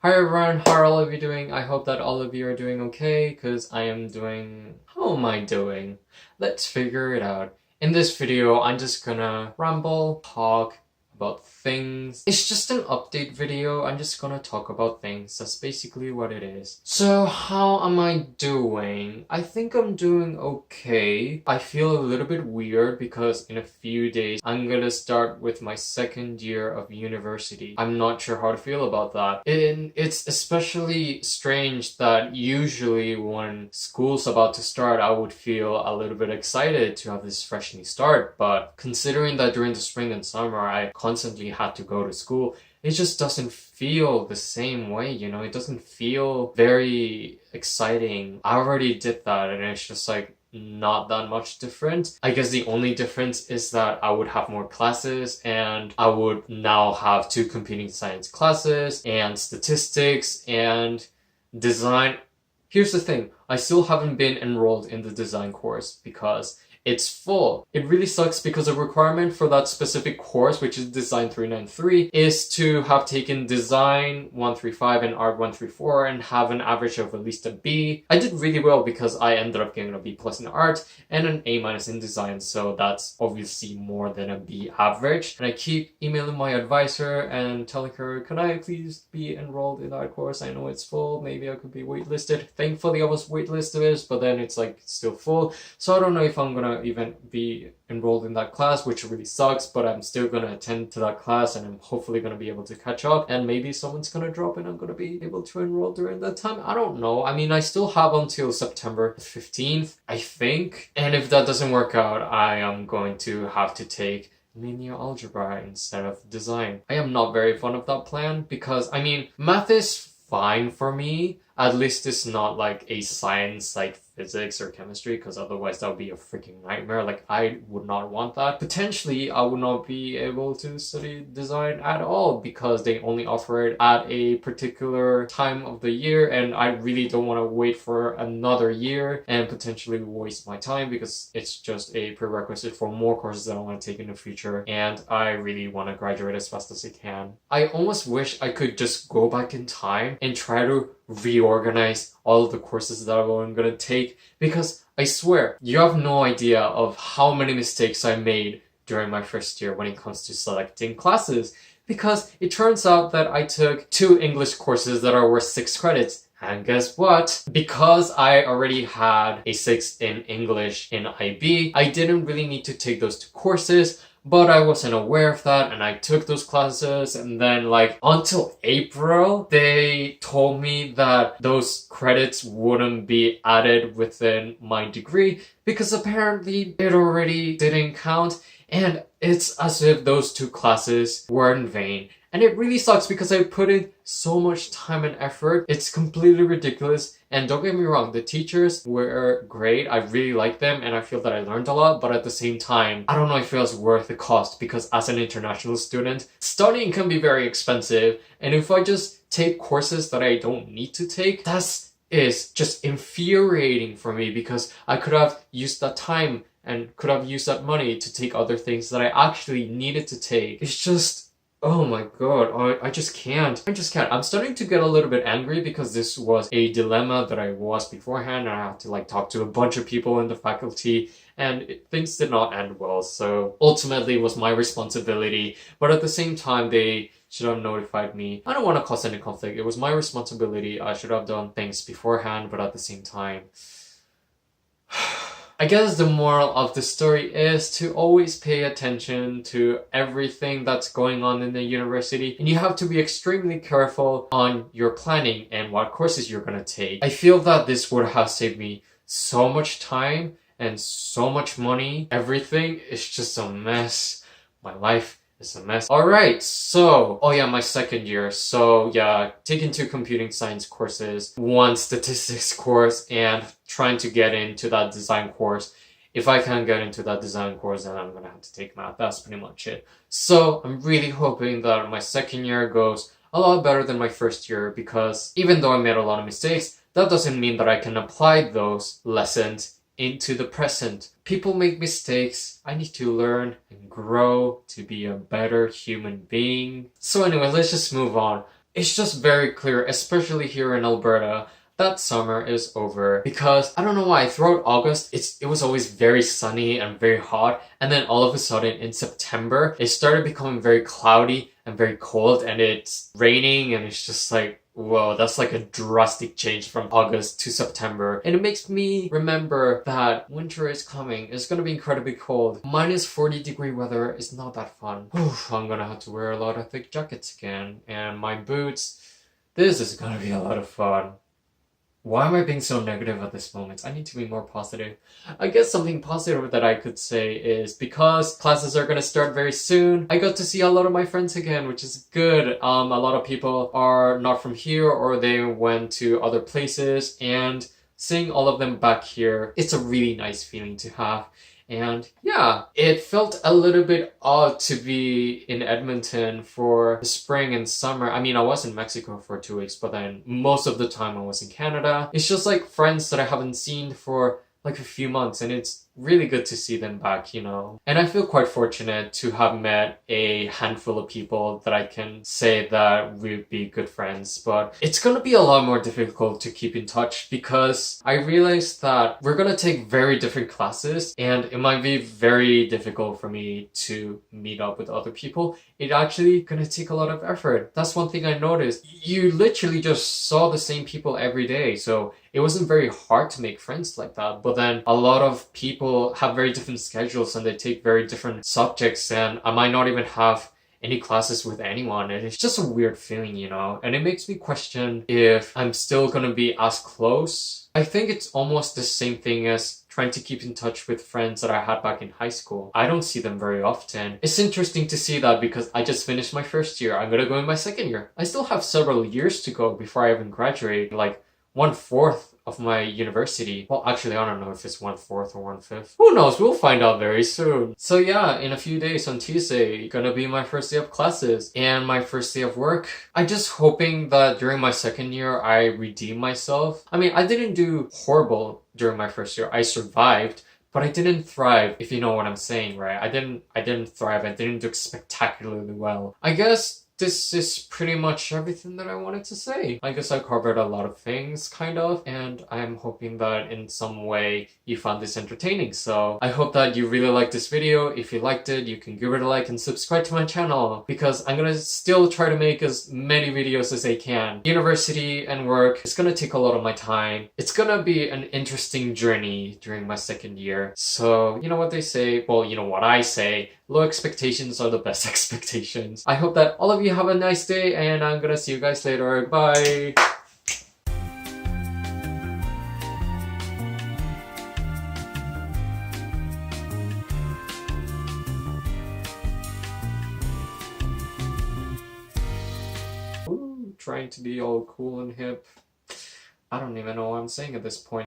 Hi everyone, how are all of you doing? I hope that all of you are doing okay, because I am doing... How am I doing? Let's figure it out. In this video, I'm just gonna ramble, talk about things. It's just an update video. I'm just gonna talk about things. That's basically what it is. So, how am I doing? I think I'm doing okay. I feel a little bit weird because in a few days, I'm gonna start with my second year of university. I'm not sure how to feel about that. And it's especially strange that usually when school's about to start, I would feel a little bit excited to have this fresh new start. But considering that during the spring and summer, I constantly had to go to school, it just doesn't feel the same way, you know? It doesn't feel very exciting. I already did that and it's just like not that much different. I guess the only difference is that I would have more classes and I would now have two competing science classes and statistics and design. Here's the thing, I still haven't been enrolled in the design course because it's full. It really sucks because the requirement for that specific course, which is Design 393, is to have taken Design 135 and Art 134 and have an average of at least a B. I did really well because I ended up getting a B plus in Art and an A minus in Design, so that's obviously more than a B average. And I keep emailing my advisor and telling her, can I please be enrolled in that course? I know it's full, maybe I could be waitlisted. Thankfully I was waitlisted, but then it's like still full. So I don't know if I'm gonna even be enrolled in that class, which really sucks, but I'm still gonna attend to that class and I'm hopefully gonna be able to catch up, and maybe someone's gonna drop and I'm gonna be able to enroll during that time. I don't know. I mean, I still have until September 15th, I think, and if that doesn't work out, I am going to have to take linear algebra instead of design. I am not very fond of that plan because, I mean, math is fine for me. At least it's not like a science like physics or chemistry, because otherwise that would be a freaking nightmare. Like, I would not want that. Potentially, I would not be able to study design at all because they only offer it at a particular time of the year, and I really don't want to wait for another year and potentially waste my time because it's just a prerequisite for more courses that I want to take in the future, and I really want to graduate as fast as I can. I almost wish I could just go back in time and try to reorganize all of the courses that I'm gonna take, because I swear, you have no idea of how many mistakes I made during my first year when it comes to selecting classes, because it turns out that I took 2 English courses that are worth 6 credits. And guess what? Because I already had a 6 in English in IB, I didn't really need to take those 2 courses. But I wasn't aware of that and I took those classes, and then like until April they told me that those credits wouldn't be added within my degree because apparently it already didn't count, and it's as if those 2 classes were in vain. And it really sucks because I put in so much time and effort. It's completely ridiculous. And don't get me wrong, the teachers were great. I really liked them and I feel that I learned a lot. But at the same time, I don't know if it was worth the cost, because as an international student, studying can be very expensive. And if I just take courses that I don't need to take, is just infuriating for me, because I could have used that time and could have used that money to take other things that I actually needed to take. It's just... oh my god, I just can't. I'm starting to get a little bit angry because this was a dilemma that I was beforehand, and I had to like talk to a bunch of people in the faculty, and things did not end well. So ultimately it was my responsibility, but at the same time they should have notified me. I don't want to cause any conflict. It was my responsibility. I should have done things beforehand, but at the same time... I guess the moral of the story is to always pay attention to everything that's going on in the university, and you have to be extremely careful on your planning and what courses you're gonna take. I feel that this would have saved me so much time and so much money. Everything is just a mess. My life is a mess. Alright, so, oh yeah, my second year. So yeah, taking 2 computing science courses, 1 statistics course, and trying to get into that design course. If I can't get into that design course, then I'm gonna have to take math. That's pretty much it. So I'm really hoping that my second year goes a lot better than my first year, because even though I made a lot of mistakes, that doesn't mean that I can apply those lessons into the present. People make mistakes. I need to learn and grow to be a better human being. So anyway, let's just move on. it's just very clear, especially here in Alberta, that summer is over because I don't know why throughout August it was always very sunny and very hot, and then all of a sudden in September it started becoming very cloudy and very cold, and it's raining, and it's just like, whoa, that's like a drastic change from August to September. And it makes me remember that winter is coming. It's gonna be incredibly cold. Minus 40-degree weather is not that fun. I'm gonna have to wear a lot of thick jackets again, and my boots. This is gonna be a lot of fun. Why am I being so negative at this moment? I need to be more positive. I guess something positive that I could say is because classes are gonna start very soon, I got to see a lot of my friends again, which is good. A lot of people are not from here or they went to other places, and seeing all of them back here, it's a really nice feeling to have. And yeah, it felt a little bit odd to be in Edmonton for the spring and summer. I mean, I was in Mexico for 2 weeks, but then most of the time I was in Canada. It's just like friends that I haven't seen for like a few months, and it's really good to see them back, you know. And I feel quite fortunate to have met a handful of people that I can say that we'd be good friends, but it's gonna be a lot more difficult to keep in touch because I realized that we're gonna take very different classes, and it might be very difficult for me to meet up with other people. It's actually gonna take a lot of effort. That's one thing I noticed. You literally just saw the same people every day, so it wasn't very hard to make friends like that. But then a lot of people have very different schedules and they take very different subjects, and I might not even have any classes with anyone, and it's just a weird feeling, you know. And it makes me question if I'm still gonna be as close. I think it's almost the same thing as trying to keep in touch with friends that I had back in high school. I don't see them very often. It's interesting to see that because I just finished my first year. I'm gonna go in my second year. I still have several years to go before I even graduate, like 1/4 of my university. Well, actually, I don't know if it's 1/4 or 1/5. Who knows? We'll find out very soon. So yeah, in a few days on Tuesday, gonna be my first day of classes and my first day of work. I'm just hoping that during my second year, I redeem myself. I mean, I didn't do horrible during my first year. I survived, but I didn't thrive, if you know what I'm saying, right? I didn't thrive. I didn't do spectacularly well. I guess this is pretty much everything that I wanted to say. I guess I covered a lot of things, kind of, and I'm hoping that in some way you found this entertaining. So I hope that you really liked this video. If you liked it, you can give it a like and subscribe to my channel because I'm gonna still try to make as many videos as I can. University and work, it's gonna take a lot of my time. It's gonna be an interesting journey during my second year. So, you know what they say? Well, you know what I say. Low expectations are the best expectations. I hope that all of you have a nice day, and I'm gonna see you guys later. Bye! Ooh, trying to be all cool and hip. I don't even know what I'm saying at this point.